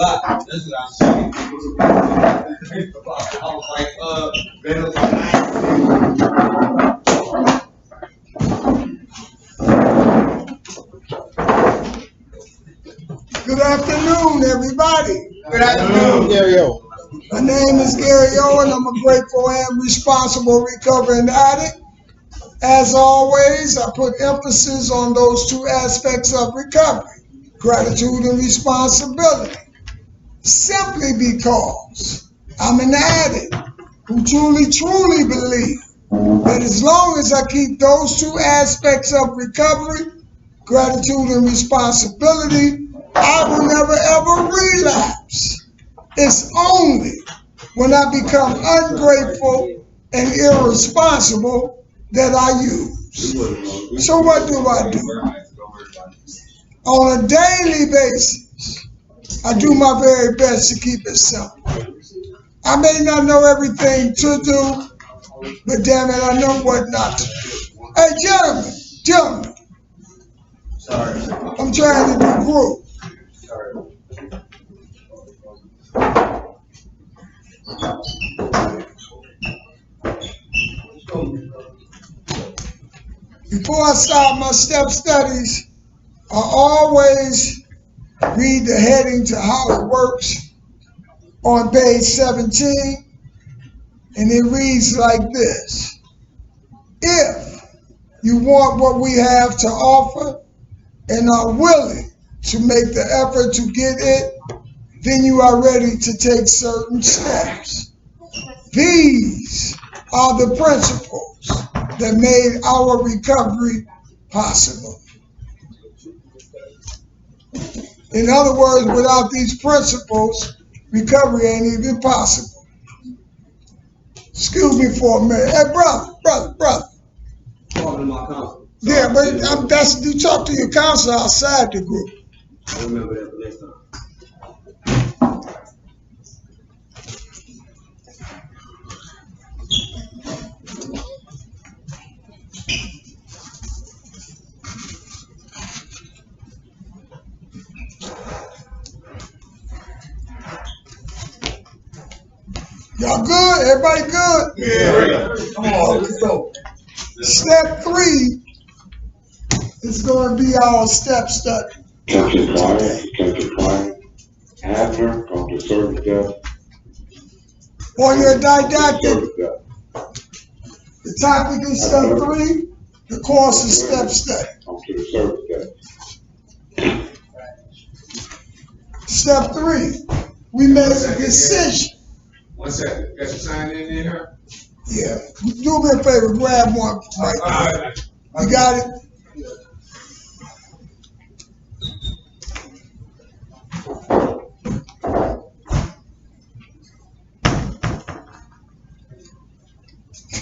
But this is what I'm saying. I was like, Good afternoon, everybody. good afternoon, Gary O. My name is Gary Owen. I'm a grateful and responsible recovering addict. As always, I put emphasis on those two aspects of recovery, gratitude and responsibility, simply because I'm an addict who truly believe that as long as I keep those two aspects of recovery, gratitude and responsibility, I will never ever relapse. It's only when I become ungrateful and irresponsible that I use. So what do I do? On a daily basis, I do my very best to keep it simple. I may not know everything to do, but damn it, I know what not to do. Hey, gentlemen, sorry. I'm trying to do group. Before I start my step studies, I always read the heading to how it works on page 17, and it reads like this. If you want what we have to offer and are willing to make the effort to get it, then you are ready to take certain steps. These are the principles that made our recovery possible. In other words, without these principles, recovery ain't even possible. Excuse me for a minute. Hey, brother. Talking to my counsel. Yeah, but you talk to your counselor outside the group. I remember that for next time. Y'all good? Everybody good? Yeah. Come on, let's go. Step 3 is going to be our step study. Chapter 5, Abner come to serve death. On your didactic, the topic is step 3, the course is step study. Come to the service death. Step 3, we made a decision. 1 second. Got your sign in here? Yeah, do me a favor, grab one right there. You got it?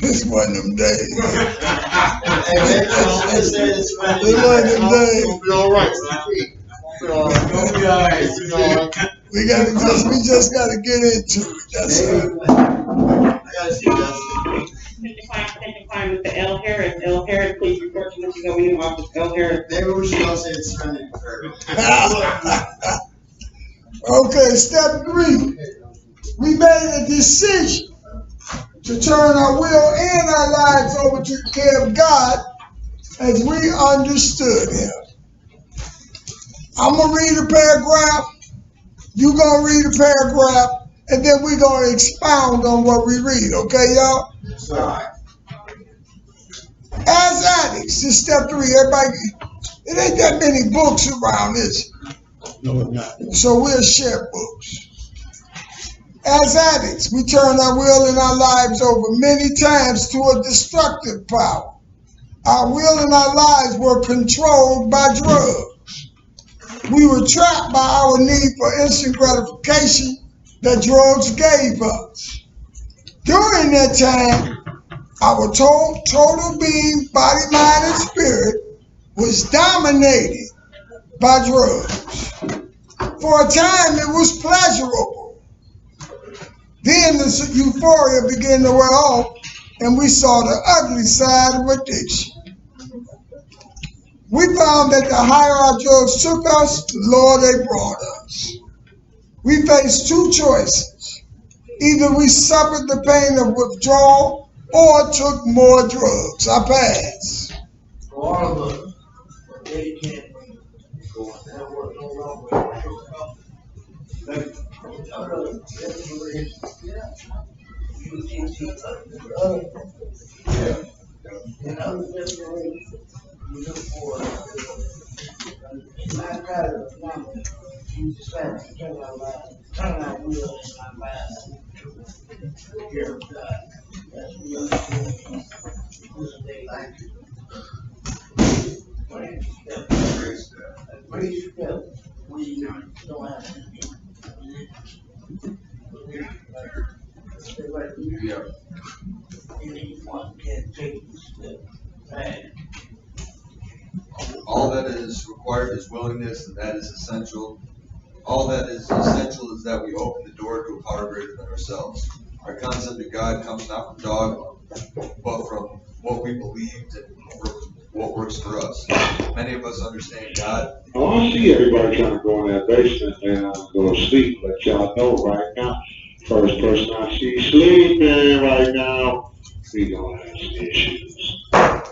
This one of them days. This one of them days. We'll be all right. Don't be all right. We just gotta get into it. That's it. I gotta see that. Mr. L. Harris. L. Harris, please report to Mr. Governing Office. L. Harris. Maybe we should all say it's running first. Okay, step 3. We made a decision to turn our will and our lives over to the care of God as we understood Him. I'm going to read a paragraph, you're going to read a paragraph, and then we're going to expound on what we read, okay, y'all? Sorry. As addicts, this is step 3, everybody, it ain't that many books around this. No, it's not. So we'll share books. As addicts, we turn our will and our lives over many times to a destructive power. Our will and our lives were controlled by drugs. We were trapped by our need for instant gratification that drugs gave us. During that time, our total being, body, mind, and spirit was dominated by drugs. For a time, it was pleasurable. Then the euphoria began to wear off, and we saw the ugly side of addiction. We found that the higher our drugs took us, the lower they brought us. We face two choices. Either we suffered the pain of withdrawal or took more drugs. I pass. For all of us, Eddie can't go on that work no longer. In other generations, we look for my God of number. Jesus Christ, turn our lives, turn our will and our lives to the care of God. That's what we understand. This day like great step. We don't have to do. Yeah. Anyone can take this step. And All that is required is willingness, and that is essential. All that is essential is that we open the door to a power greater than ourselves. Our concept of God comes not from dogma, but from what we believed and from what works for us. Many of us understand God. Oh, I see everybody trying to go in that basement and go to sleep. Let y'all know right now. First person I see sleeping right now, we gonna have some issues.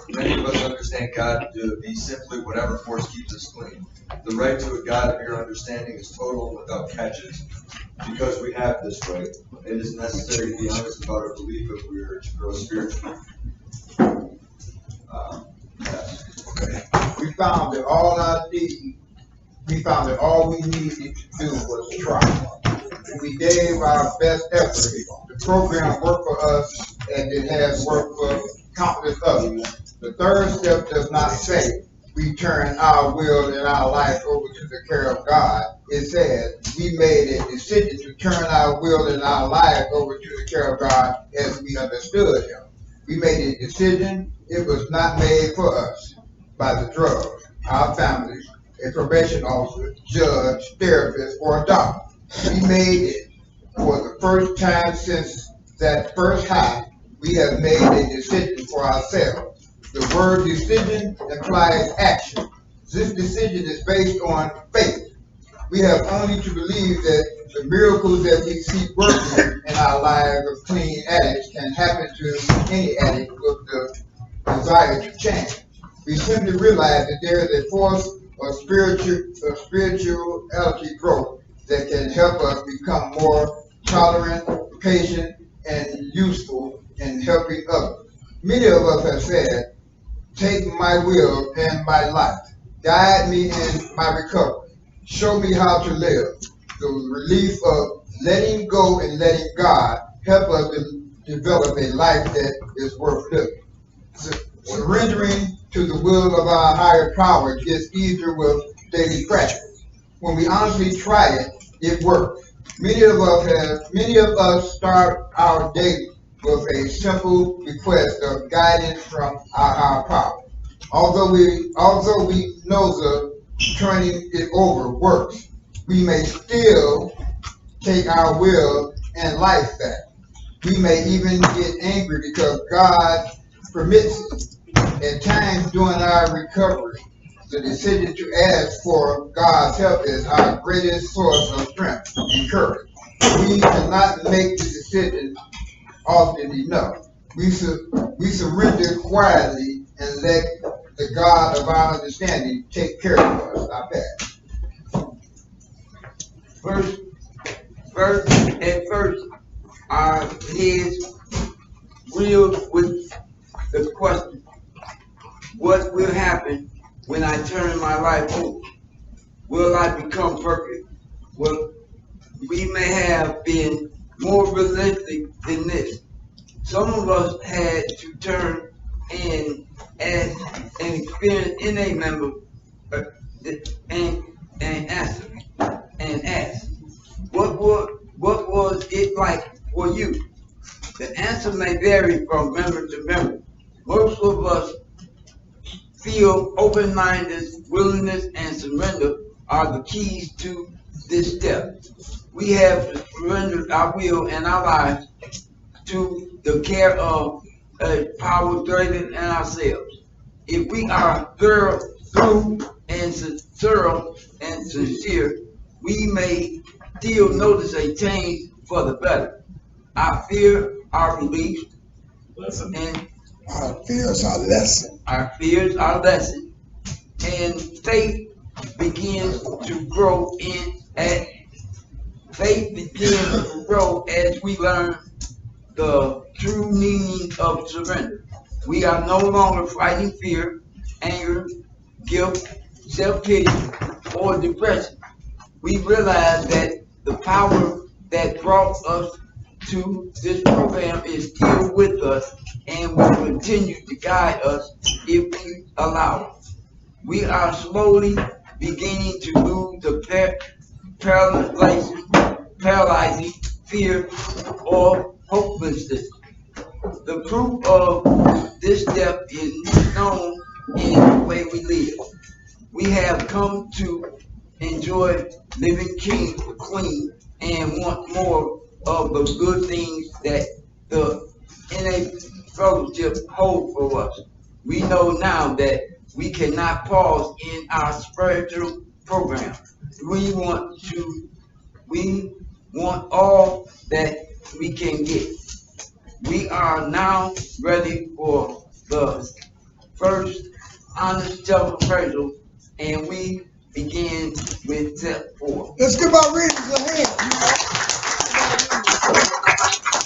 Many of us understand God to be simply whatever force keeps us clean. The right to a God of your understanding is total and without catches. Because we have this right, it is necessary to be honest about our belief if we are to grow spiritually. We found that all we needed to do was try. We gave our best effort. The program worked for us, and it has worked for countless others. The third step does not say we turn our will and our life over to the care of God. It says we made a decision to turn our will and our life over to the care of God as we understood Him. We made a decision. It was not made for us by the drugs, our families, a probation officer, judge, therapist, or a doctor. We made it for the first time since that first high. We have made a decision for ourselves. The word decision implies action. This decision is based on faith. We have only to believe that the miracles that we see working in our lives of clean addicts can happen to any addict with the desire to change. We simply realize that there is a force of spirituality growth that can help us become more tolerant, patient, and useful in helping others. Many of us have said, take my will and my life. Guide me in my recovery. Show me how to live. The relief of letting go and letting God help us to develop a life that is worth living. Surrendering to the will of our higher power gets easier with daily practice. When we honestly try it, it works. Many of us start our day with a simple request of guidance from our higher power. Although we know the turning it over works, we may still take our will and life back. We may even get angry because God permits it. At times during our recovery, the decision to ask for God's help is our greatest source of strength and courage. We cannot make the decision often enough. We surrender quietly and let the God of our understanding take care of us. I bet. First, our heads real with the question, what will happen when I turn my life over? Will I become perfect? Well, we may have been more realistic than this. Some of us had to turn in as an experienced NA member and ask, what was it like for you? The answer may vary from member to member. Most of us feel open-minded, willingness, and surrender are the keys to this step. We have surrendered our will and our lives to the care of a power greater than ourselves. If we are thorough and sincere, we may still notice a change for the better. Our fear are released, and Our fears are lessened. our fears are lessened, and faith begins to grow as we learn the true meaning of surrender. We are no longer fighting fear, anger, guilt, self-pity, or depression. We realize that the power that brought us to this program is still with us and will continue to guide us if we allow it. We are slowly beginning to lose the paralyzing fear or hopelessness. The proof of this step is known in the way we live. We have come to enjoy living clean and want more of the good things that the NA fellowship holds for us. We know now that we cannot pause in our spiritual program. We want all that we can get. We are now ready for the first honest self-appraisal, and we begin with step 4. Let's give our readers a hand.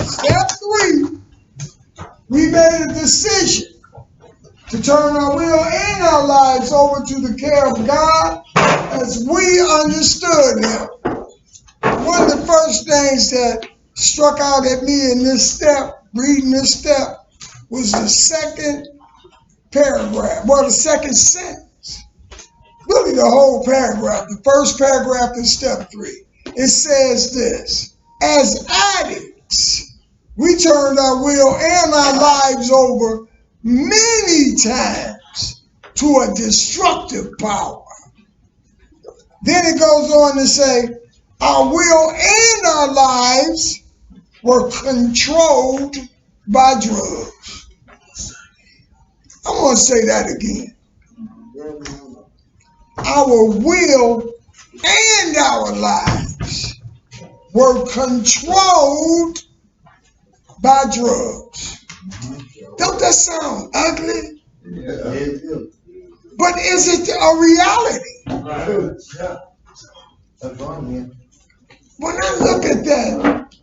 Step 3, we made a decision to turn our will and our lives over to the care of God as we understood Him. One of the first things that struck out at me in this step, reading this step, was the second paragraph, well, the second sentence. Really the whole paragraph, the first paragraph in step 3. It says this: as addicts, we turned our will and our lives over many times to a destructive power. Then it goes on to say, our will and our lives were controlled by drugs. I want to say that again. Our will and our lives were controlled by drugs. Don't that sound ugly? Yeah. But is it a reality? Yeah. That's wrong, man. When I look at that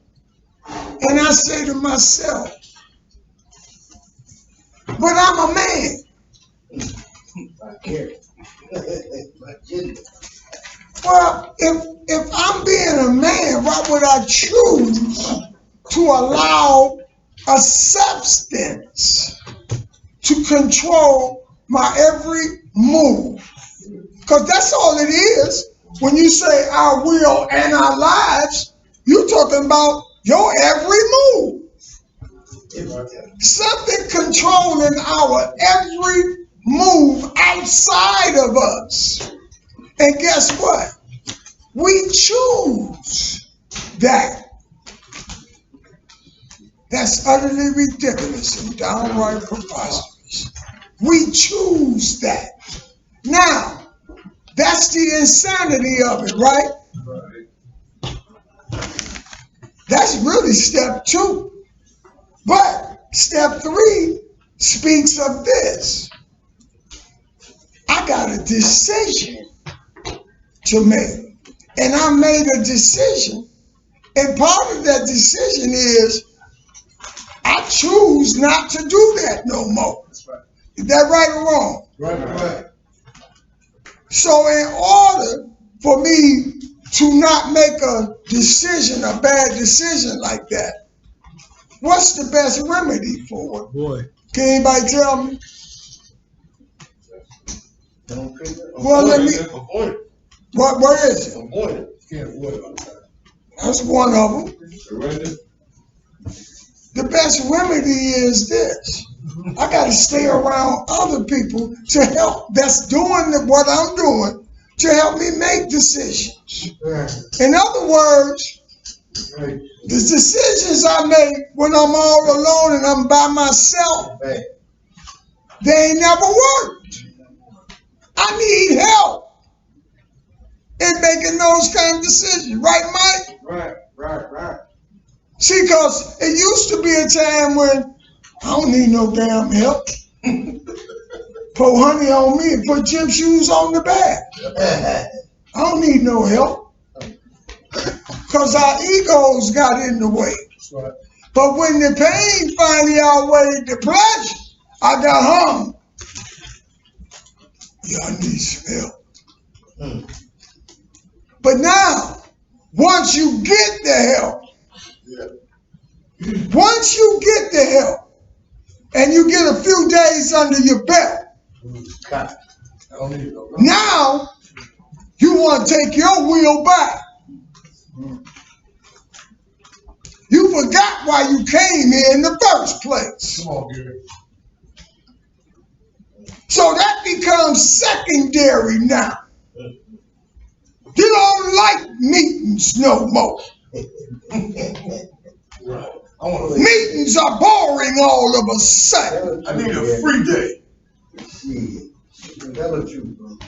and I say to myself, but I'm a man. I care. My gender. Well, if I'm being a man, why would I choose to allow a substance to control my every move? Because that's all it is. When you say our will and our lives, you're talking about your every move. Something controlling our every move outside of us. And guess what? We choose that. That's utterly ridiculous and downright preposterous. We choose that. Now, that's the insanity of it, right? That's really step 2. But step 3 speaks of this. I got a decision to make. And I made a decision. And part of that decision is I choose not to do that no more. Is that right or wrong? Right. So in order for me to not make a decision, a bad decision like that, what's the best remedy for it? Boy. Can anybody tell me? Well, let me. Avoid it. What is it? Avoid it. Can't avoid it. That's one of them. Surrender. The best remedy is this. I got to stay around other people to help, that's doing what I'm doing, to help me make decisions. In other words, the decisions I make when I'm all alone and I'm by myself, they ain't never worked. I need help. in making those kind of decisions. Right, Mike? Right. See, because it used to be a time when I don't need no damn help. Pour honey on me and put gym shoes on the back. I don't need no help. Because our egos got in the way. That's right. But when the pain finally outweighed the pleasure, I got home. Yeah, I need some help. But now, once you get the help, once you get the help, and you get a few days under your belt, I don't need no. now you want to take your will back. You forgot why you came here in the first place. Come on, Gary. So that becomes secondary now. You don't like meetings no more. Right. I want to. Meetings are boring all of a sudden. I need a free day. Shit. Tell the truth, bro.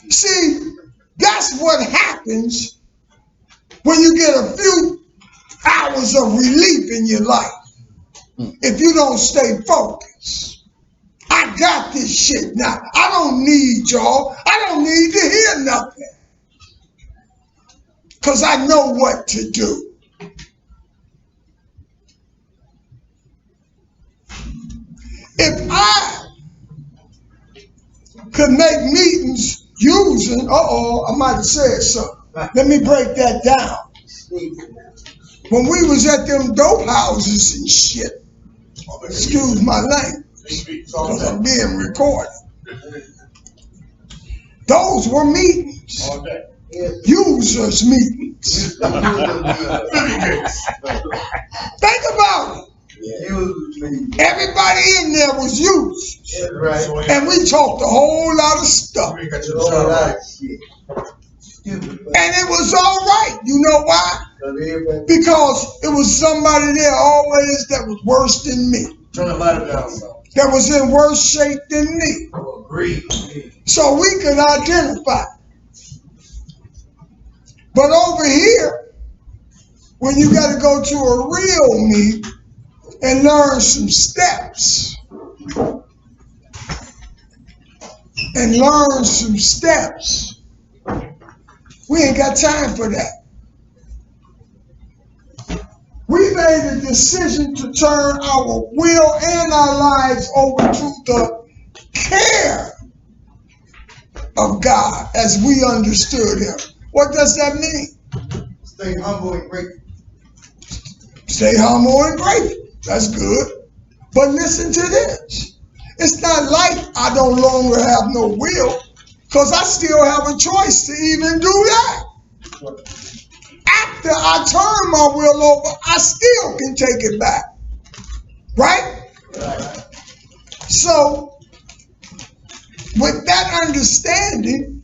See, that's what happens when you get a few hours of relief in your life. If you don't stay focused. I got this shit now. I don't need y'all. I don't need to hear nothing. Because I know what to do. If I could make meetings using, I might have said something. Let me break that down. When we was at them dope houses and shit, excuse my language, because I'm being recorded. Those were meetings. Users meetings. Think about it. Everybody in there was users. Right. And we talked a whole lot of stuff. And it was all right. You know why? Because it was somebody there always that was worse than me. Turn the light down. That was in worse shape than me. Agreed. So we could identify. But over here, when you got to go to a real meet and learn some steps, we ain't got time for that. We made a decision to turn our will and our lives over to the care of God as we understood him. What does that mean? Stay humble and grateful. Stay humble and grateful. That's good. But listen to this. It's not like I no longer have no will, because I still have a choice to even do that. After I turn my will over, I still can take it back. Right? So, with that understanding,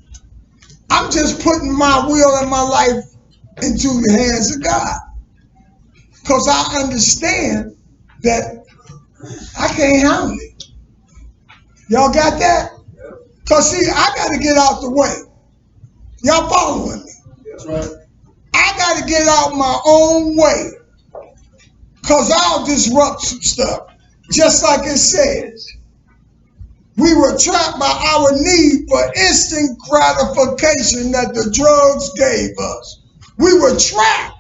I'm just putting my will and my life into the hands of God. Because I understand that I can't handle it. Y'all got that? Because see, I got to get out the way. Y'all following me? That's right. I got to get out my own way. Because I'll disrupt some stuff. Just like it says. We were trapped by our need for instant gratification that the drugs gave us. We were trapped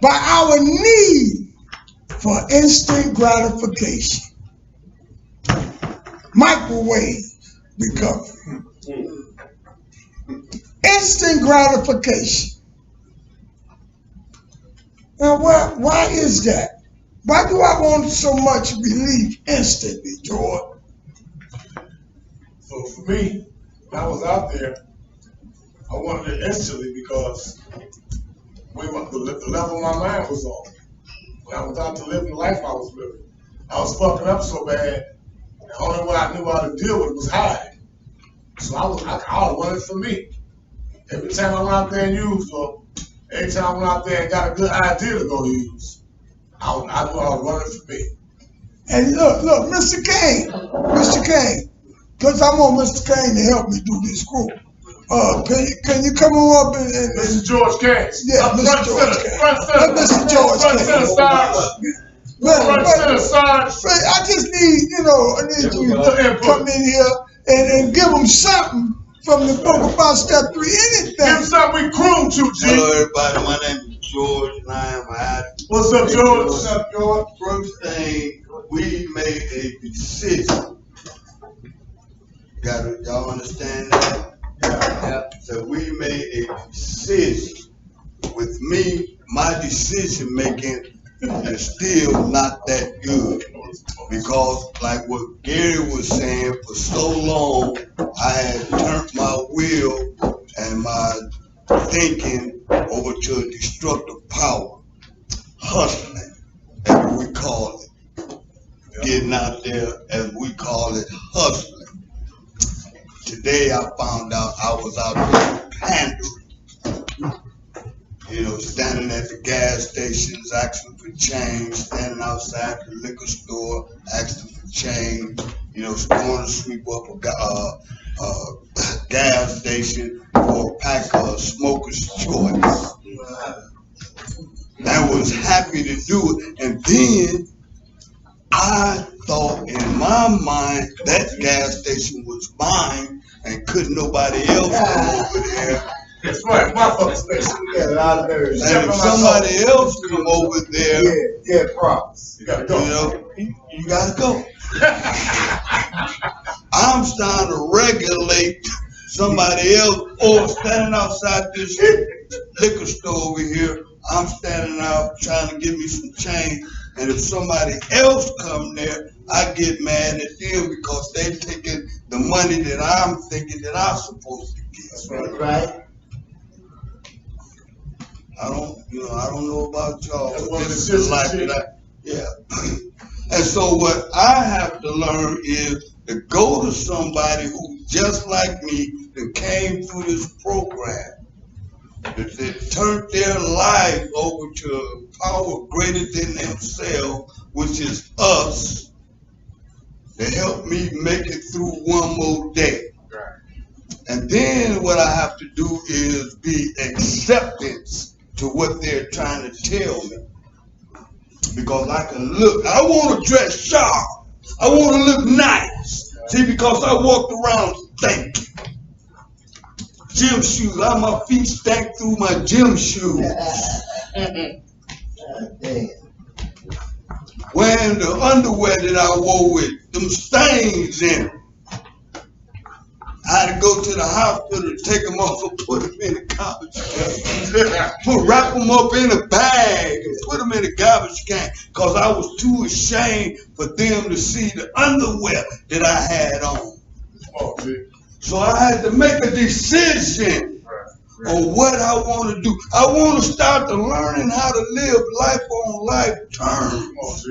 by our need for instant gratification. Microwave recovery. Instant gratification. Now, why is that? Why do I want so much relief instantly, Jordan? So for me, when I was out there, I wanted it instantly because the level my mind was on. When I was out to live the life I was living, I was fucking up so bad. The only way I knew how to deal with it was hide. So I wanted it for me. Every time I went out there and used, or every time I went out there and got a good idea to go use, I knew I was running for me. And look, Mr. Kane, because I want Mr. Kane to help me do this group. Can you come on up and Mr. George Cash. Yeah, Up Mr. front George center, Cash. front center. Mr. George Front Cash. center, Sarge. Front center, Sarge. I just need, I need you to come in here and give them something from the book about step 3, anything. Give him something we croon to, G. Hello, everybody. My name is George, and I am addict. What's up, George? What's up, George? First thing, we made a decision. Y'all understand that? Yeah. So we made a decision. With me, my decision making is still not that good. Because like what Gary was saying, for so long, I had turned my will and my thinking over to a destructive power. Hustling, as we call it. Getting out there, as we call it, hustling. Today I found out I was out there pandering. Standing at the gas stations, asking for change, standing outside the liquor store, asking for change, going to sweep up a gas station for a pack of Smoker's Choice. I was happy to do it, and then I thought in my mind that gas station was mine, and couldn't nobody else come over there. That's right, my folks station. Yeah, a lot of nerves. And if somebody else come over there, Yeah, props. You gotta go. you gotta go. I'm trying to regulate somebody else, or standing outside this liquor store over here. I'm standing out trying to give me some change, and if somebody else come there, I get mad at them because they taking the money that I'm thinking that I'm supposed to get. That's right. I don't know about y'all, That's but one of this the is the life that And so what I have to learn is to go to somebody who just like me that came through this program, that turned their life over to a power greater than themselves, which is us, to help me make it through one more day. And then what I have to do is be acceptance to what they're trying to tell me. Because I want to dress sharp. I want to look nice. See, because I walked around stinking. Gym shoes, my feet stank through my gym shoes. Wearing the underwear that I wore with them stains in them. I had to go to the hospital to take them off and put them in the garbage can. Wrap them up in a bag and put them in the garbage can because I was too ashamed for them to see the underwear that I had on. So I had to make a decision on what I want to do. I want to start to learning how to live life on life terms.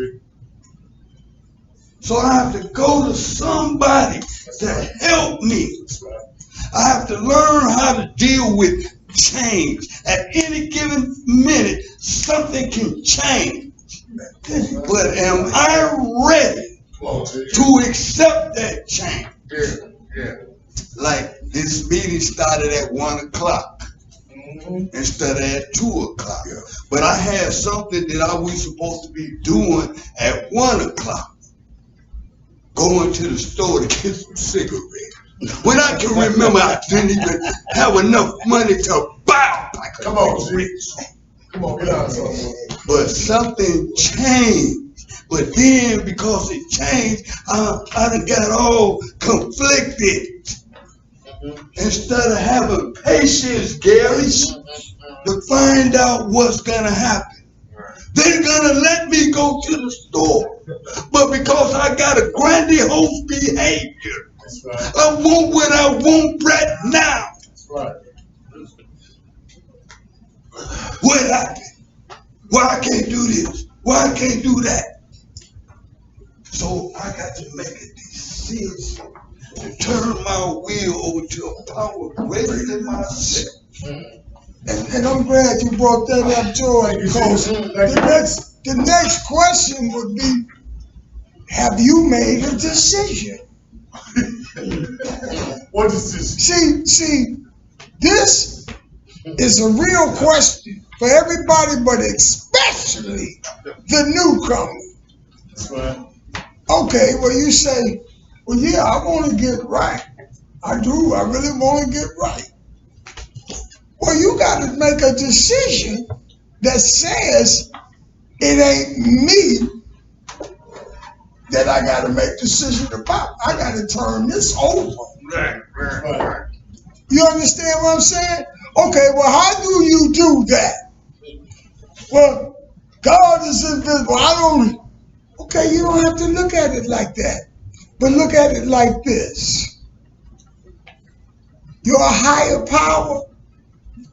So I have to go to somebody to help me. I have to learn how to deal with change. At any given minute, something can change. But am I ready to accept that change? Like this meeting started at 1 o'clock instead of at 2 o'clock. But I had something that I was supposed to be doing at 1 o'clock. Going to the store to get some cigarettes. When I can remember, I didn't even have enough money to buy a pack of cigarettes. Come on, get out of But something changed. But then, because it changed, I done got all conflicted. Instead of having patience, Gary, to find out what's gonna happen. They're gonna let me go to the store. But because I got a grandiose behavior, I want what I want right now. What happened? Why I can't do this? Why I can't do that? So I got to make a decision to turn my will over to a power greater than myself. And I'm glad you brought that up, George, because the next question would be, have you made a decision? What decision? See, This is a real question for everybody, but especially the newcomer. That's right. Okay, well, you say, well, yeah, I want to get right. I do. I really want to get right. Well, you got to make a decision that says it ain't me that I got to make decision about. I got to turn this over. Right. You understand what I'm saying? Okay, well, how do you do that? Well, God is invisible. I don't. Okay, you don't have to look at it like that. But look at it like this. Your higher power,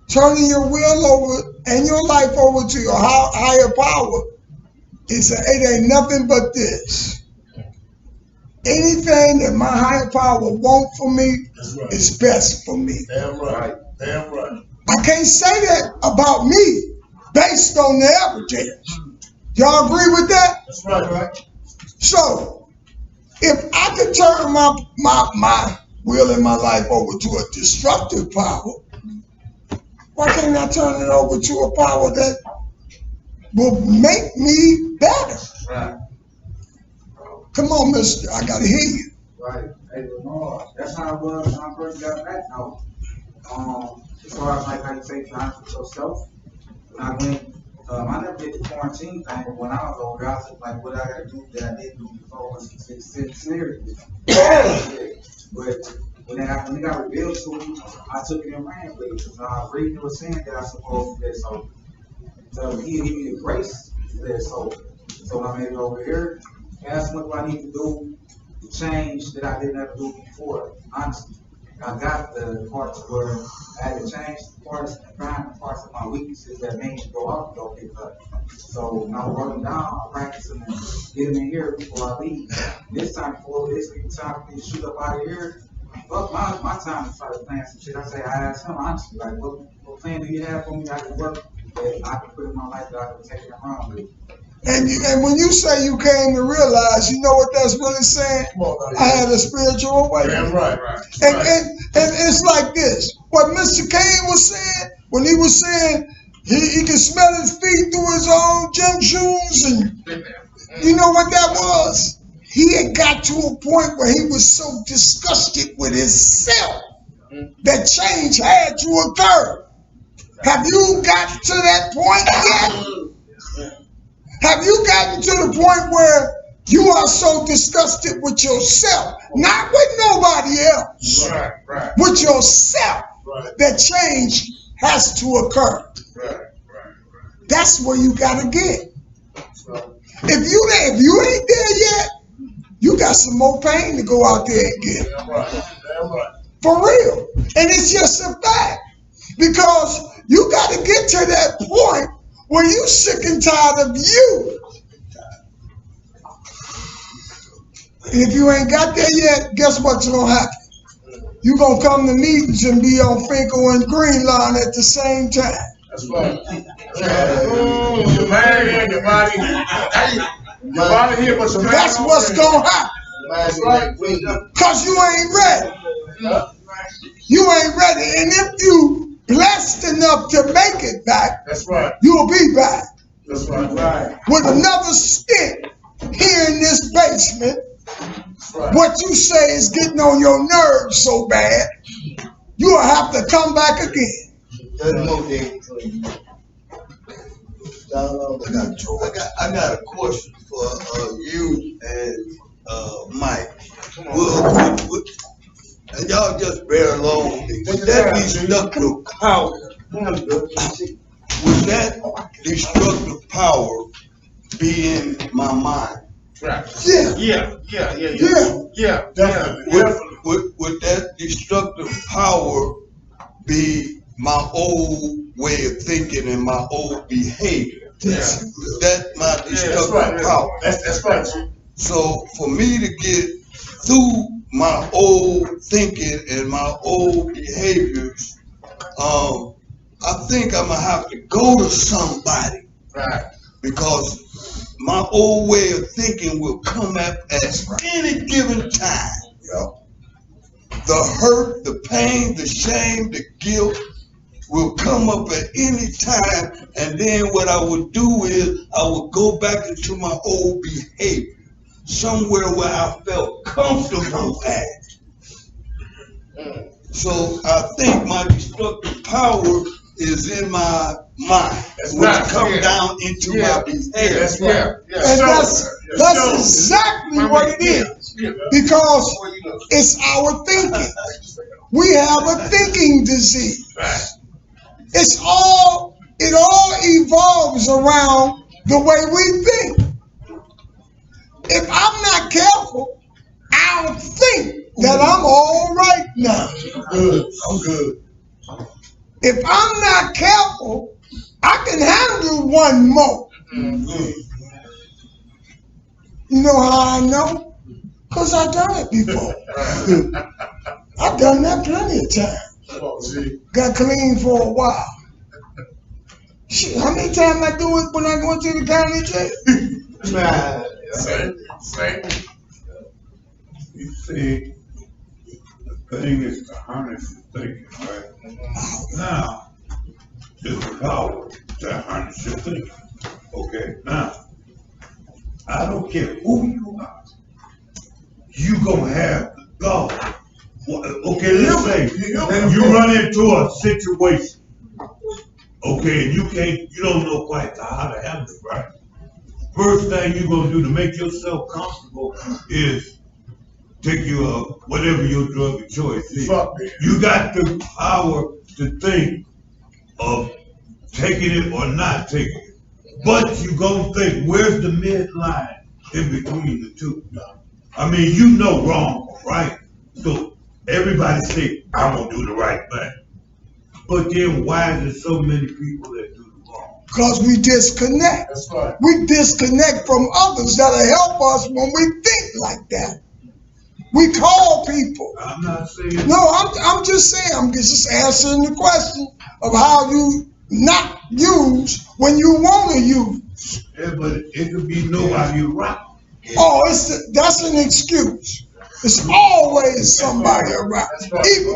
turning your will over and your life over to your higher power, it ain't nothing but this. Anything that my higher power want for me is best for me. Damn right. Damn right. I can't say that about me based on the evidence. Y'all agree with that? That's right. So, if I could turn my will and my life over to a destructive power, why can't I turn it over to a power that will make me better? Right. Come on, mister, I gotta hear you. Right. Hey, Lamar, that's how it was when I first got back out. As far as like how you say trying for yourself, when I went, I never did the quarantine thing, but when I was older, I was like, what I gotta do that I didn't do before was sit serious. But when it got revealed to me, I took it and ran with it. Because I read it was saying that I supposed to be so. So he gave me the grace to live so. So when I made it over here, asked what do I need to do to change that I didn't ever do before. Honestly, I got the parts where I had to change the parts and find the parts of my weaknesses that made me go out and go pick up. So when I wrote them down, I practiced them and get them in here before I leave. This time before this time for me to shoot up out of here, fuck my time to start playing some shit. I asked him honestly, like, what plan do you have for me I can work that I can put in my life that I can take it around with? And when you say you came to realize, you know what that's really saying? I had a spiritual awakening. Damn right. And it's like this. What Mr. Kane was saying, when he was saying he could smell his feet through his own gym shoes, and you know what that was? He had got to a point where he was so disgusted with himself that change had to occur. Have you got to that point yet? Have you gotten to the point where you are so disgusted with yourself, not with nobody else, with yourself, that change has to occur? That's where you gotta get. If you ain't there yet, you got some more pain to go out there and get. For real. And it's just a fact. Because you gotta get to that point where you sick and tired of you. And if you ain't got there yet, guess what's gonna happen? You gonna come to meetings and be on Finkel and Green Line at the same time. That's right. Your man, your body here, but your man. That's what's gonna happen. That's right. Cause you ain't ready. You ain't ready. And if you blessed enough to make it back, that's right. You'll be back. That's right. With another stint here in this basement. Right. What you say is getting on your nerves so bad, you'll have to come back again. I got a question for you and Mike. And y'all just bear along. Would that destructive power? Would that destructive power be in my mind? Yeah. Definitely. Would that destructive power be my old way of thinking and my old behavior? That's my destructive power. That's right. So for me to get through my old thinking and my old behaviors, I think I'm gonna have to go to somebody, because my old way of thinking will come up at any given time. the hurt, the pain, the shame, the guilt will come up at any time. And then what I would do is I would go back into my old behavior, somewhere where I felt comfortable at. So I think my destructive power is in my mind, which comes down into my behavior. That's right. And that's exactly what it is. Because it's our thinking. We have a thinking disease. It all evolves around the way we think. If I'm not careful, I'll think that I'm all right now. I'm good. If I'm not careful, I can handle one more. You know how I know? Because I've done it before. I've done that plenty of times. Got clean for a while. Shit, how many times I do it when I go to the county jail? Same. You see, the thing is to harness your thinking, right? Now, there's the power to harness your thinking. Okay, now, I don't care who you are, you gonna have the goal. Okay, let's say you run into a situation, okay, and you don't know quite how to handle it, right? First thing you're gonna do to make yourself comfortable is take your whatever your drug of choice is. You got the power to think of taking it or not taking it. But you gonna think, where's the midline in between the two? I mean, you know wrong, right? So everybody say, I'm gonna do the right thing. But then why is there so many people that do the wrong? Because we disconnect. That's right. We disconnect from others that'll help us when we think like that. We call people. I'm not saying. No, I'm just saying, I'm just answering the question of how you not use when you want to use. Yeah, but it could be nobody around. Oh, that's an excuse. It's always somebody around. Even,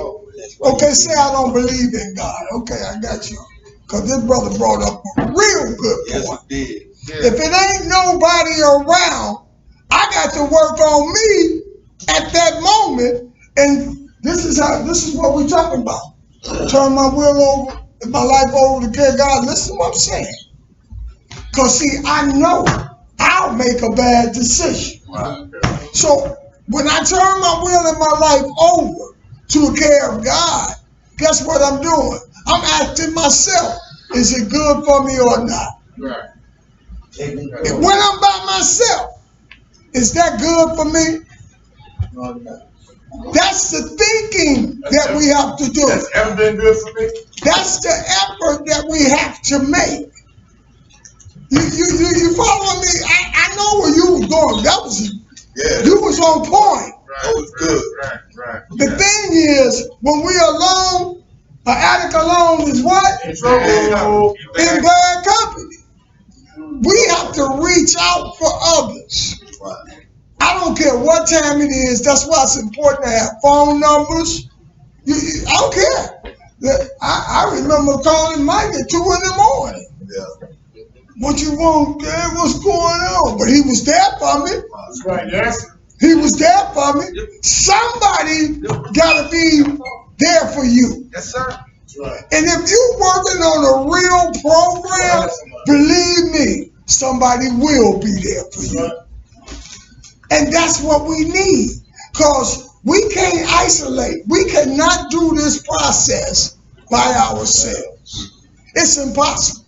okay, say I don't believe in God. Okay, I got you. Because this brother brought up a real good point. If it ain't nobody around, I got to work on me at that moment. And this is what we're talking about. Turn my will over, my life over to care God. Listen to what I'm saying. Because see, I know I'll make a bad decision. Right. So when I turn my will and my life over to the care of God, guess what I'm doing? I'm asking myself, is it good for me or not? Right. When I'm by myself, is that good for me? That's the thinking that we have to do. That's ever been good for me? That's the effort that we have to make. You follow me? I know where you was going. You was on point. That was good. Right. The thing is, when we alone, an addict alone is what? In trouble. In bad company. We have to reach out for others. I don't care what time it is. That's why it's important to have phone numbers. I don't care. I remember calling Mike at 2 in the morning. Yeah. What you want, Dad? What's going on? But he was there for me. That's right, yes. He was there for me. Somebody got to be there for you. Yes, sir. That's right. And if you're working on a real program, believe me, somebody will be there for you. And that's what we need. Because we can't isolate. We cannot do this process by ourselves. It's impossible.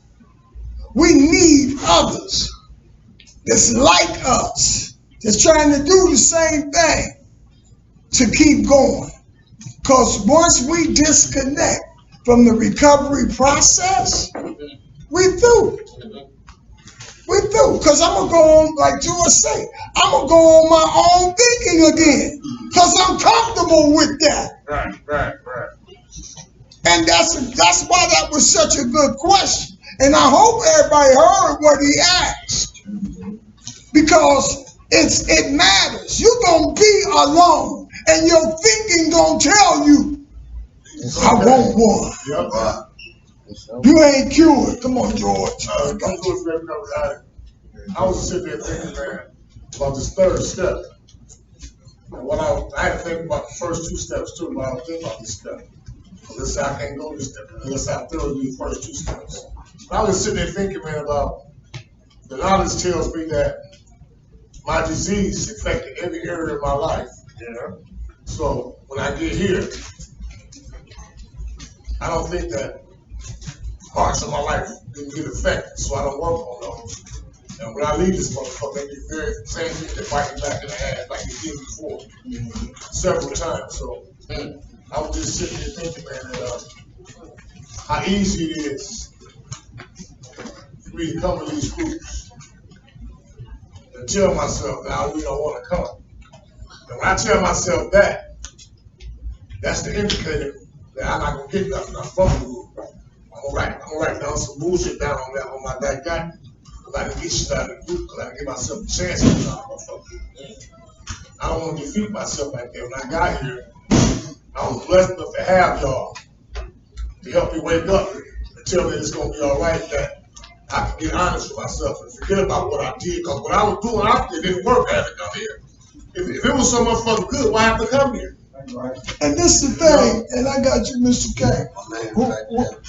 We need others that's like us, that's trying to do the same thing to keep going. Because once we disconnect from the recovery process, we through. We through. Because I'm going to go on, like George say, I'm going to go on my own thinking again. Because I'm comfortable with that. Right. And that's why that was such a good question. And I hope everybody heard what he asked. Because it matters. You're going to be alone. and your thinking gonna tell you, I want one. Yep. You ain't cured. Come on, George. I was sitting there thinking, man, about this third step. And when I had to think about the first two steps too, but I don't think about this step. Unless I can't go this step, unless I thoroughly do the first two steps. But I was sitting there thinking, man, about the knowledge tells me that my disease affected every area of my life. Yeah. So when I get here, I don't think that parts of my life didn't get affected, so I don't work on those. And when I leave this motherfucker, they be very same thing that bite me back in the ass like it did before, several times. So I was just sitting there thinking, man, that how easy it is for me to come to these groups and tell myself that I really don't want to come. And when I tell myself that, that's the indicator that I'm not gonna get nothing from the group. I'm gonna write down some bullshit down on my back guy. I didn't get shit out of the group because I didn't give myself a chance to get out of it. I don't want to defeat myself like that. When I got here, I was blessed enough to have y'all to help me wake up and tell me it's going to be all right, that I can get honest with myself and forget about what I did. Because what I was doing out there didn't work. I had to come here. If it was so motherfucking good, why have to come here? And this is the thing, and I got you, Mr. K.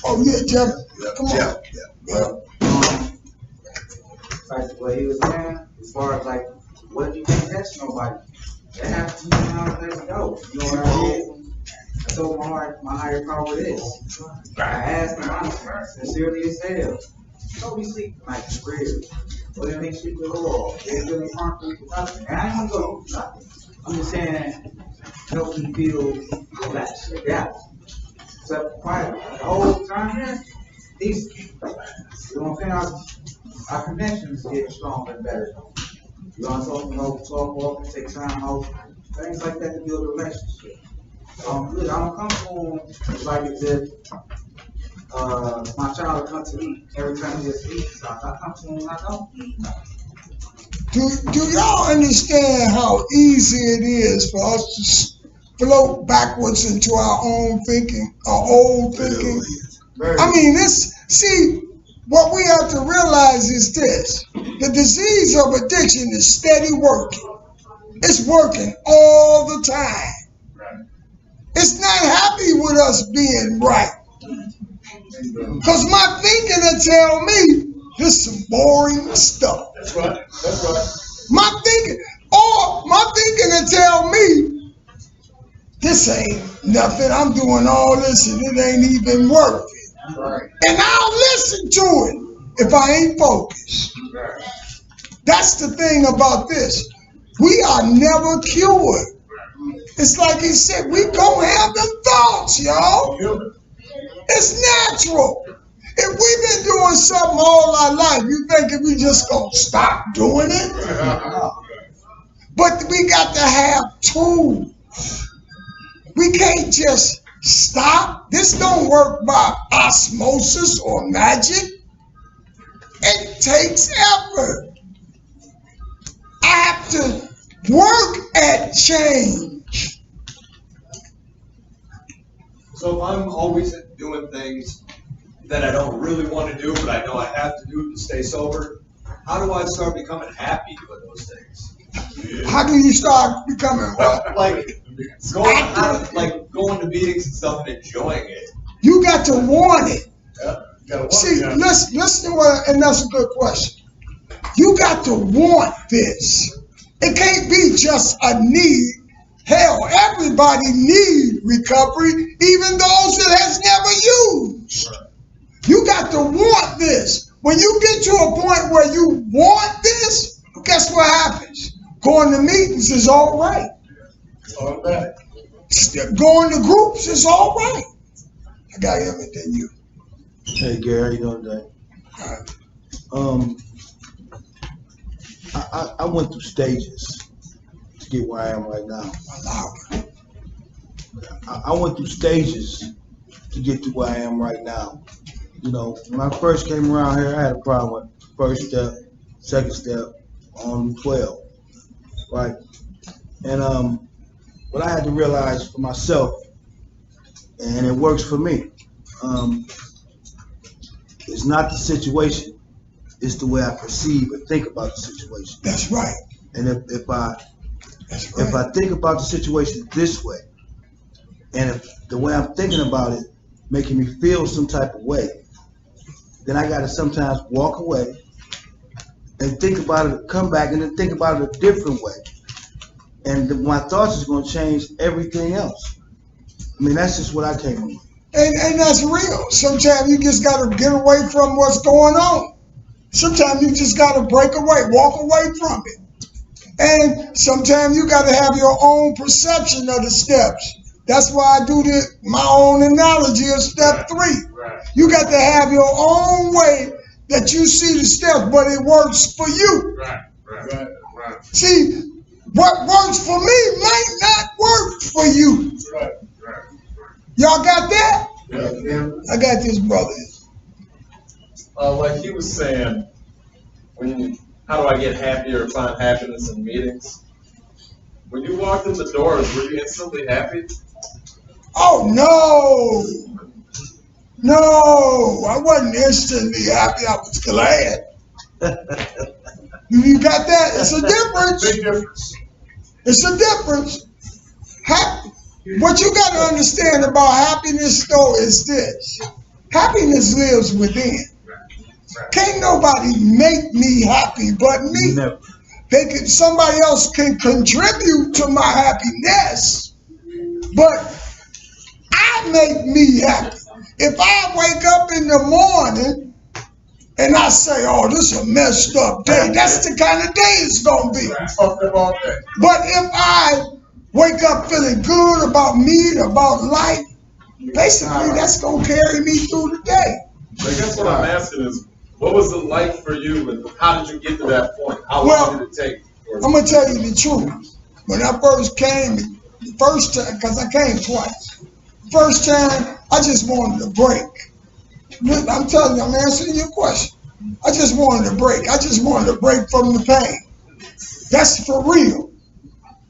Oh, yeah, Jeff. Come on. Yeah. Like what he was saying, as far as like, what if you can't touch nobody? That happens to me now, let's go. You know what I mean? I told my higher power this. I asked him honestly, sincerely as hell. Told me sleep tonight, for real. Well, then they sleep with the Lord. They really aren't doing nothing. And I ain't gonna go do nothing. I'm just saying, help me feel relaxed. Yeah. So quiet the whole time here, these people. You know what I'm saying? Our connections get stronger and better. You know what I'm talking about? Talk more, take time out, things like that to build a relationship. Good. I don't come home like as if my child will come to me every time he just eats something. I come to him and I don't eat nothing. Do y'all understand how easy it is for us to float backwards into our own thinking, our old thinking? I mean, see, what we have to realize is this: the disease of addiction is steady working. It's working all the time. It's not happy with us being right. Because my thinking will tell me this is some boring stuff. That's right. That's right. My thinking will tell me this ain't nothing. I'm doing all this and it ain't even worth it. Right. And I'll listen to it if I ain't focused. Right. That's the thing about this. We are never cured. It's like he said, we gonna have them thoughts, y'all. It's natural. If we've been doing something all our life, you think if we just gonna stop doing it? But we got to have tools. We can't just stop. This don't work by osmosis or magic. It takes effort. I have to work at change. So if I'm always doing things that I don't really want to do, but I know I have to do to stay sober, how do I start becoming happy with those things? How do you start becoming what? Like going to meetings and stuff and enjoying it. You got to want it. Yeah, see, listen to what, and that's a good question. You got to want this. It can't be just a need. Hell, everybody need recovery, even those that has never used. You got to want this. When you get to a point where you want this, guess what happens? Going to meetings is all right. All right. Going to groups is all right. I got him and then you. Hey Gary, how you doing today? I went through stages to get where I am right now. I went through stages to get to where I am right now. You know, when I first came around here, I had a problem with first step, second step, on 12, right? And what I had to realize for myself, and it works for me, it's not the situation, it's the way I perceive and think about the situation. That's right. And if I That's right. if I think about the situation this way, and if the way I'm thinking about it making me feel some type of way, then I gotta sometimes walk away and think about it, come back and then think about it a different way. And my thoughts is gonna change everything else. I mean, that's just what I came up with. And that's real. Sometimes you just gotta get away from what's going on. Sometimes you just gotta break away, walk away from it. And sometimes you gotta have your own perception of the steps. That's why I do my own analogy of step 3. You got to have your own way that you see the steps, but it works for you. Right. See, what works for me might not work for you. Right. Y'all got that? Yeah. I got this, brother. Like he was saying, how do I get happier or find happiness in meetings? When you walked in the doors, were you instantly happy? Oh, no, I wasn't instantly happy. I was glad. You got that? It's a difference. Big difference. It's a difference. What you got to understand about happiness, though, is this. Happiness lives within. Can't nobody make me happy but me. Never. Somebody else can contribute to my happiness, but I make me happy. If I wake up in the morning and I say, oh, this is a messed up day, that's the kind of day it's going to be. But if I wake up feeling good about me, about life, basically that's going to carry me through the day. I guess what I'm asking is, what was it like for you and how did you get to that point? How long did it take? I'm going to tell you the truth. When I first came, the first time, because I came twice, first time, I just wanted a break. I'm telling you, I'm answering your question. I just wanted a break. I just wanted a break from the pain. That's for real.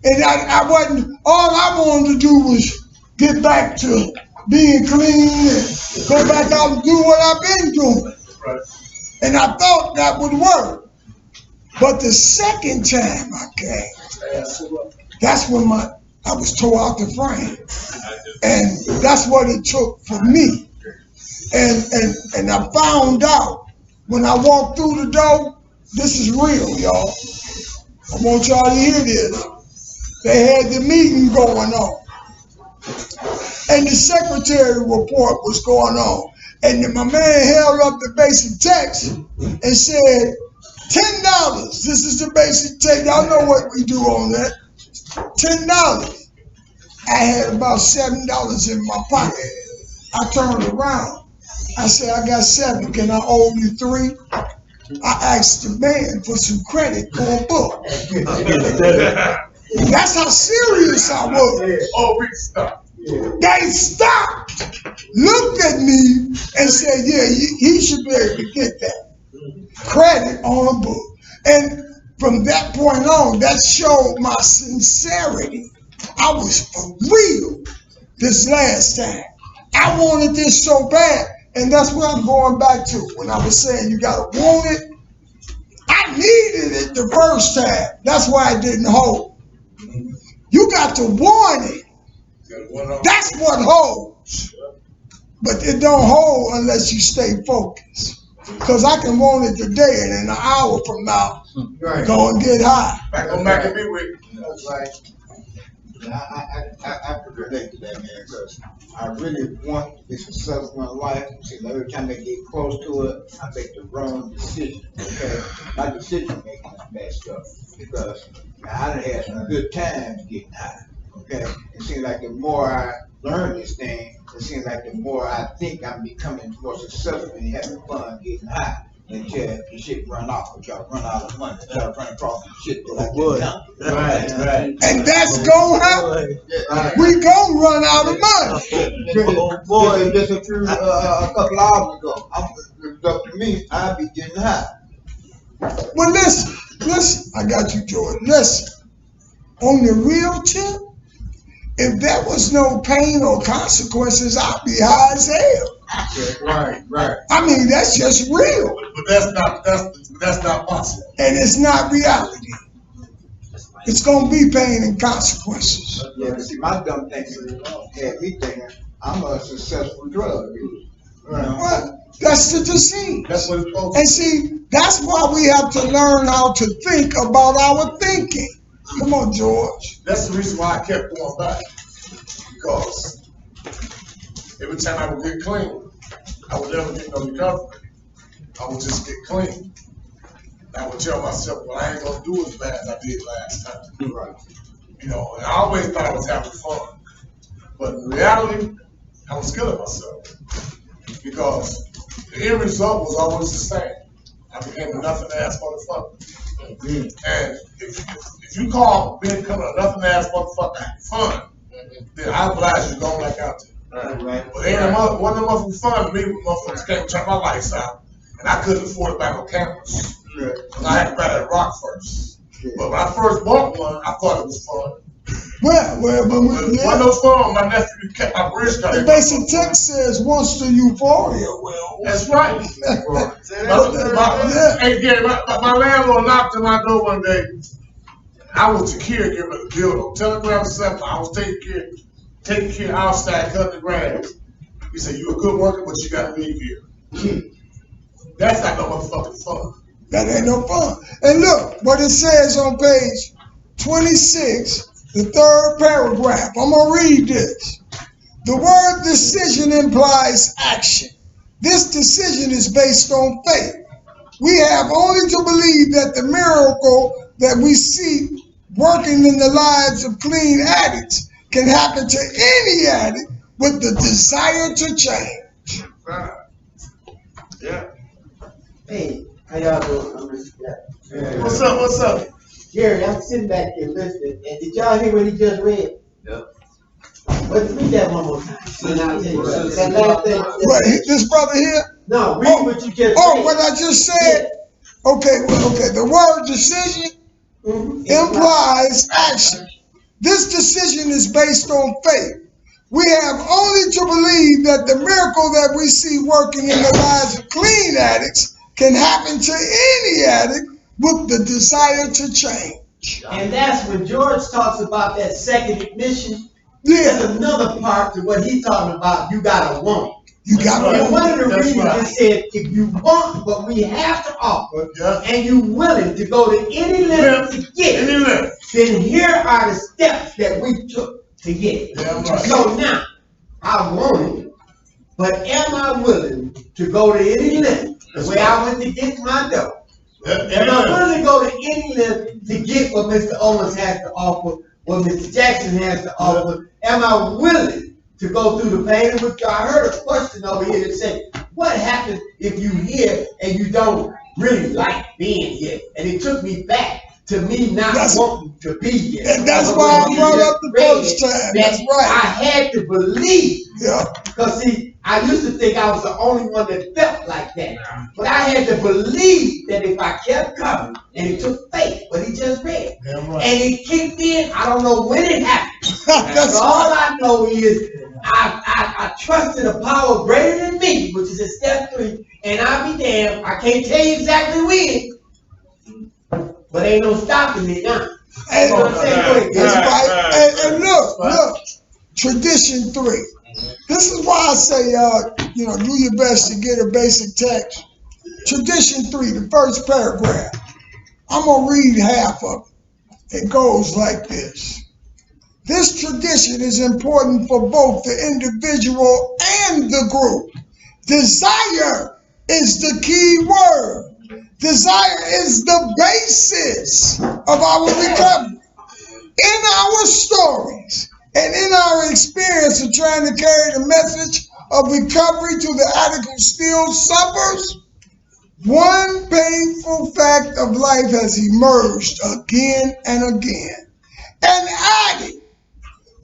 And I wasn't, all I wanted to do was get back to being clean and go back out and do what I've been doing. Right. And I thought that would work. But the second time I came, that's when I was tore out the frame. And that's what it took for me. And I found out when I walked through the door, this is real, y'all. I want y'all to hear this. They had the meeting going on. And the secretary report was going on. And then my man held up the basic text and said, $10. This is the basic text. Y'all know what we do on that. $10. I had about $7 in my pocket. I turned around. I said, I got 7. Can I owe you 3? I asked the man for some credit for a book. That's how serious I was. Oh, we stopped. They stopped, looked at me, and said, yeah, he should be able to get that credit on a book. And from that point on, that showed my sincerity. I was for real this last time. I wanted this so bad. And that's what I'm going back to when I was saying you gotta want it. I needed it the first time. That's why it didn't hold. You got to want it. That's what holds. But it don't hold unless you stay focused. Because I can want it today and in an hour from now, go and get high. Come back and be with you. That's right. I could relate to that, man, because I really want to be successful in life. See, every time I get close to it, I make the wrong decision, okay? My decision making is messed up because I done had some good times getting high, okay? It seems like the more I learn this thing, it seems like the more I think I'm becoming more successful and having fun getting high. Until the shit run off, or y'all run out of money, y'all run across the shit like that. Right. And that's gonna happen. We gonna run out of money. Oh boy, just a couple hours ago, up to me, I'd be getting high. Well, listen, I got you, Jordan. Listen, on the real tip, if there was no pain or consequences, I'd be high as hell. Right. I mean, that's just real. But that's not possible. And it's not reality. It's gonna be pain and consequences. Yeah, but see, my dumb thinking had me thinking I'm a successful drug user. Well, that's the deceit. That's what it's supposed And see, that's why we have to learn how to think about our thinking. Come on, George. That's the reason why I kept going back. Because every time I would get clean, I would never get no recovery. I would just get clean. I would tell myself, well, I ain't gonna do as bad as I did last time. Right. You know, and I always thought I was having fun. But in reality, I was killing myself. Because the end result was always the same. I became a nothing ass motherfucker. And if you call becoming a nothing ass motherfucker fun, then I oblige you to go back out there. Right. But ain't one of them motherfuckers fun to me when motherfuckers came to turn my lights out. And I couldn't afford to buy no cameras. Because I had to buy that rock first. But when I first bought one, I thought it was fun. But One no fun, my nephew kept my bridge cut. the basic text says once the euphoria will. That's right. Hey, Gary, my landlord knocked on my door one day. I was the caregiver of the building. Telegram Center. I was taking care outside, cutting the grass. He said, "You a good worker, but you gotta leave here." That's not no motherfucking fun. That ain't no fun. And look what it says on page 26, the third paragraph. I'm gonna read this. The word decision implies action. This decision is based on faith. We have only to believe that the miracle that we see working in the lives of clean addicts can happen to any addict with the desire to change. Yeah. Hey, how y'all doing? I'm Mr. Jack. What's up? Gary, I'm sitting back here listening, and did y'all hear what he just read? Yep. Let's read that one more time. And I'll tell you that last thing. What, this brother here? No, read what you just read. Oh, what I just said? Okay, the word decision implies action. This decision is based on faith. We have only to believe that the miracle that we see working in the lives of clean addicts can happen to any addict with the desire to change. And that's when George talks about that second ignition. Yeah. There's another part to what he's talking about. You gotta want it. You gotta And one of the That's reasons right. it said, if you want what we have to offer, Yeah. and you willing to go to any limit to get Any it, limit. then here are the steps that we took to get it. Yeah, right. So now, I want it, but am I willing to go to any limit? The way I went to get my dough. Am I willing to go to any limit to get what Mr. Owens has to offer, what Mr. Jackson has to offer? Am I willing to go through the pain? Which I heard a question over here that said, what happens if you here and you don't really like being here? And it took me back to me not wanting to be here. And that's why I brought up the first time. That's right. I had to believe. Yeah. Because see, I used to think I was the only one that felt like that. But I had to believe that if I kept coming, and it took faith, what he just read, Damn right. and it kicked in, I don't know when it happened. That's But all I know is I trusted a power greater than me, which is in step 3, and I'll be damned, I can't tell you exactly when, but ain't no stopping me now. And, You know what I'm saying? Go ahead. that's right. And look, tradition 3. This is why I say, do your best to get a basic text. Tradition 3, the first paragraph. I'm gonna read half of it. It goes like this. This tradition is important for both the individual and the group. Desire is the key word. Desire is the basis of our recovery. In our stories and in our experience of trying to carry the message of recovery to the addict who still suffers, one painful fact of life has emerged again and again. An addict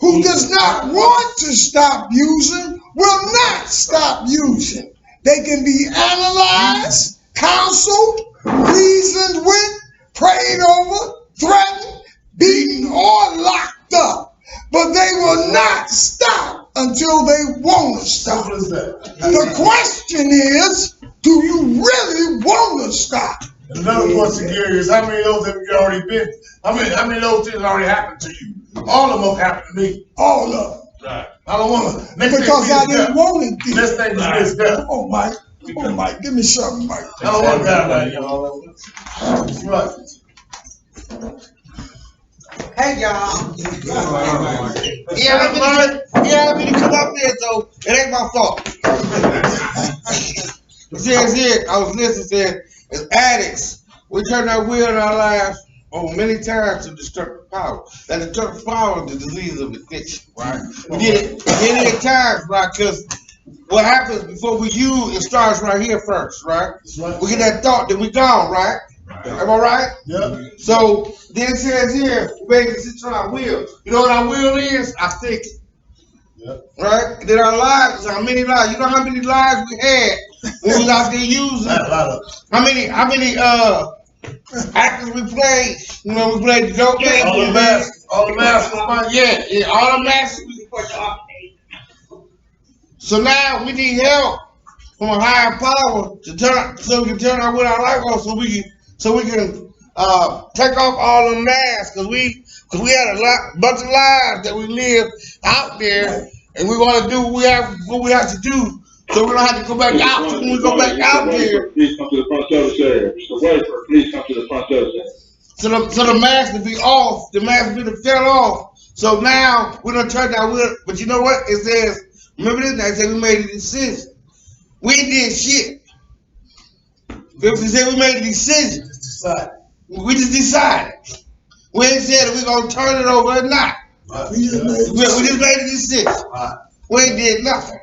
who does not want to stop using will not stop using. They can be analyzed, counseled, reasoned with, prayed over, threatened, beaten, or locked up, but they will is that? The question is, do you really want to stop? Another question, Gary, is how many of those have you already been? How many of those things already happened to you? All of them have happened to me. All of them. Right. I don't want to. Because I didn't want it. Then. Next thing is this death. Oh, Mike. Oh, Mike, give me something, Mike. I don't want to die like you. Right. Hey y'all. He had me to come up there, so it ain't my fault. It says here, I was listening, said, as addicts, we turn our will in our lives on many times to destructive power. That destructive power is the disease of addiction, right? We did it many times, right? Because what happens before we use, it starts right here first, right? We get that thought, then we gone, right? Am I right? Yeah. So then it says here, we made a decision on our will. You know what our will is? I think. Yep. Right? And then our lives, how many lives? You know how many lives we had when we was out there using? How many actors we played? You know, we played the dope game. All the masks. All the masks. Yeah, all the masks. So now we need help from a higher power to turn, so we can turn our will our life off, so we can take off all the masks, cause we had a bunch of lives that we live out there, and we want to do what we have to do, so we don't have to go back out. So when we go back out there, please come to the front of the chair. Mr. Wafer, please come to the front of the chair. so the mask will be off. The mask will fell off. So now we don't turn our will. But you know what? It says, remember this? They said we made a decision. We did shit. They said we made a decision. We just decided. We ain't said that we're gonna turn it over or not. We just made a decision. We ain't did nothing.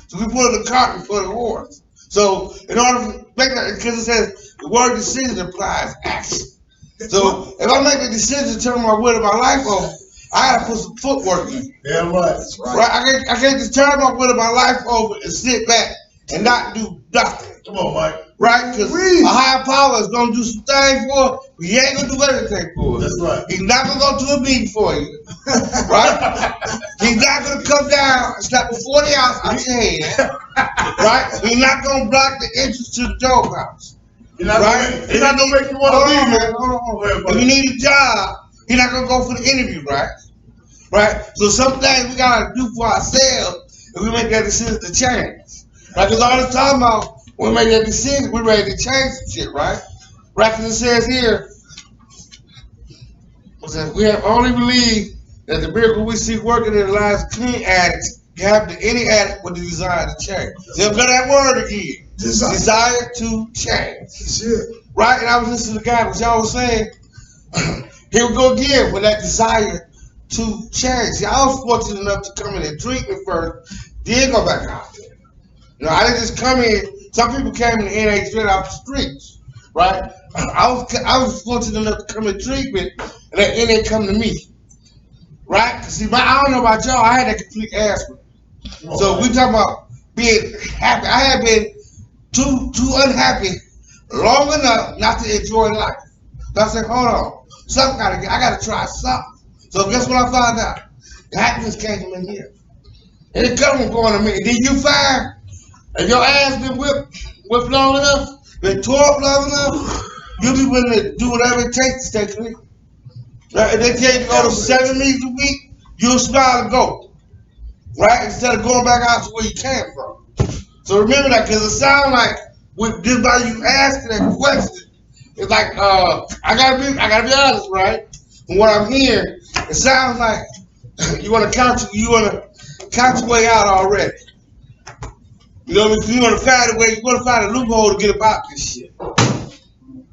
So we put the cart before the horse. So in order to make that, because it says the word decision implies action. So if I make a decision to turn my will of my life over, I gotta put some footwork in. Yeah, right. Right. I can't just turn my will of my life over and sit back and not do nothing. Come on, Mike. Right? Because a higher power is going to do some things for us, but he ain't going to do everything for us. That's right. He's not going to go to a meeting for you. Right? He's not going to come down and slap a 40 ounce out your head. Right? He's not going to block the entrance to the doghouse. He's not going to make you want to leave here. Hold on. If you need a job, he's not going to go for the interview, right? Right? So some things we got to do for ourselves if we make that decision to change. Right? Because all the time about when we make that decision, we're ready to change some shit, right? Right, because it says here, we have only believed that the miracle we see working in the lives of clean addicts can happen to any addict with the desire to change. They'll go that word again. Desire to change. Right? And I was listening to the guy, what y'all was saying. Here we go again with that desire to change. See, I was fortunate enough to come in and treatment first, then go back out there. You know, I didn't just come in. Some people came in the NA straight off the streets, right? I was fortunate enough to come in treatment and let NA come to me, right? See, I don't know about y'all. I had that complete asthma. So we talking about being happy. I had been too unhappy long enough not to enjoy life. So I said, hold on, I gotta try something. So guess what I found out? The happiness came from in here. And it come from going to me. And then you find, if your ass been whipped long enough, been tore up long enough, you'll be willing to do whatever it takes to stay clean. Right? If they tell you to go to 7 meetings a week, you'll smile and go. Right? Instead of going back out to where you came from. So remember that, because it sounds like, just by you asking that question, it's like, I gotta be honest, right? From what I'm hearing, it sounds like you wanna count your way out already. You know what I mean? You want to find a way, you want to find a loophole to get about this shit.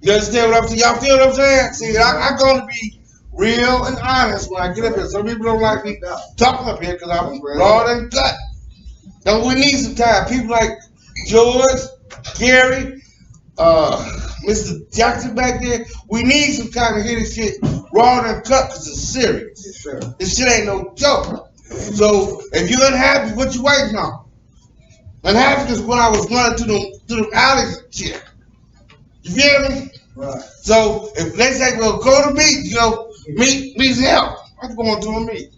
You understand what I'm saying? Y'all feel what I'm saying? See, I'm going to be real and honest when I get up here. Some people don't like me talking up here because I'm raw and gut. Now, we need some time. People like George, Gary, Mr. Jackson back there, we need some time to hear this shit raw and cut because it's serious. Yes, sir. This shit ain't no joke. So, if you're unhappy, what you waiting on? Unhappiness when I was running through the alleys and shit. You feel me? Right. So if they say, well, go to meet, you know, meet's help. I'm going to a meet.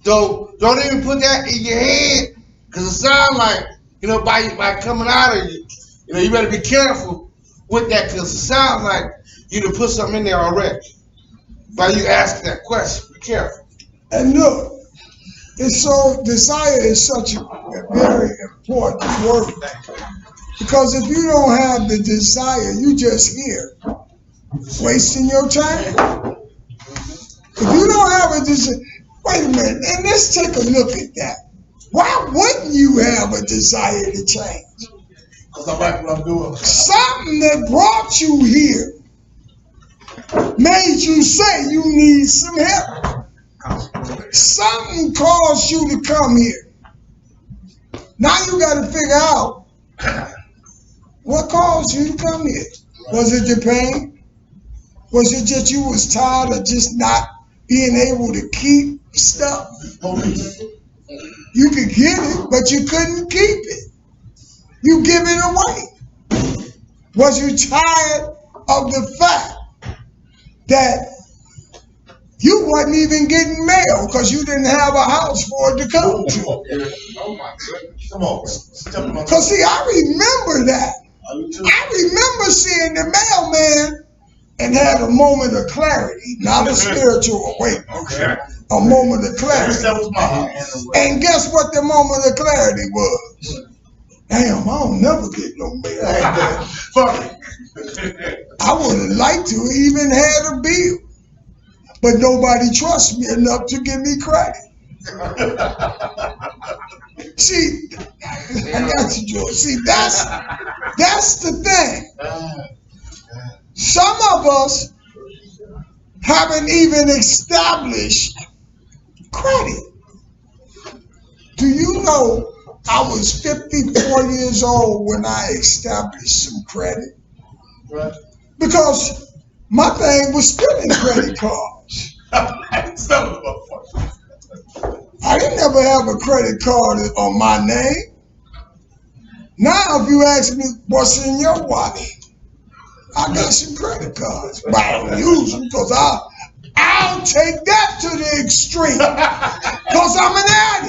So don't even put that in your head Cause it sounds like, you know, by coming out of you, you know, you better be careful with that, cause it sounds like you done put something in there already. By you asking that question, be careful. And look, it's so, desire is such a very important word. Because if you don't have the desire, you just here, wasting your time. If you don't have a desire, wait a minute, and let's take a look at that. Why wouldn't you have a desire to change? Because I like what I'm doing. Something that brought you here made you say you need some help. Something caused you to come here. Now you got to figure out what caused you to come here. Was it the pain? Was it just you was tired of just not being able to keep stuff? You could get it, but you couldn't keep it. You give it away. Was you tired of the fact that you wasn't even getting mail because you didn't have a house for it to come to? Oh my goodness. Come on. Because see, I remember that. I remember seeing the mailman and had a moment of clarity, not a spiritual awakening. Okay. A moment of clarity. That was my house. And guess what the moment of clarity was? Damn, I don't never get no mail like that. Fuck it. I would have liked to even had a bill. But nobody trusts me enough to give me credit. See, I got you, George. See, that's the thing. Some of us haven't even established credit. Do you know I was 54 years old when I established some credit? Right. Because my thing was spending credit cards. I didn't ever have a credit card on my name. Now, if you ask me what's in your wallet, I got some credit cards, but I don't use them because I'll take that to the extreme because I'm an addict.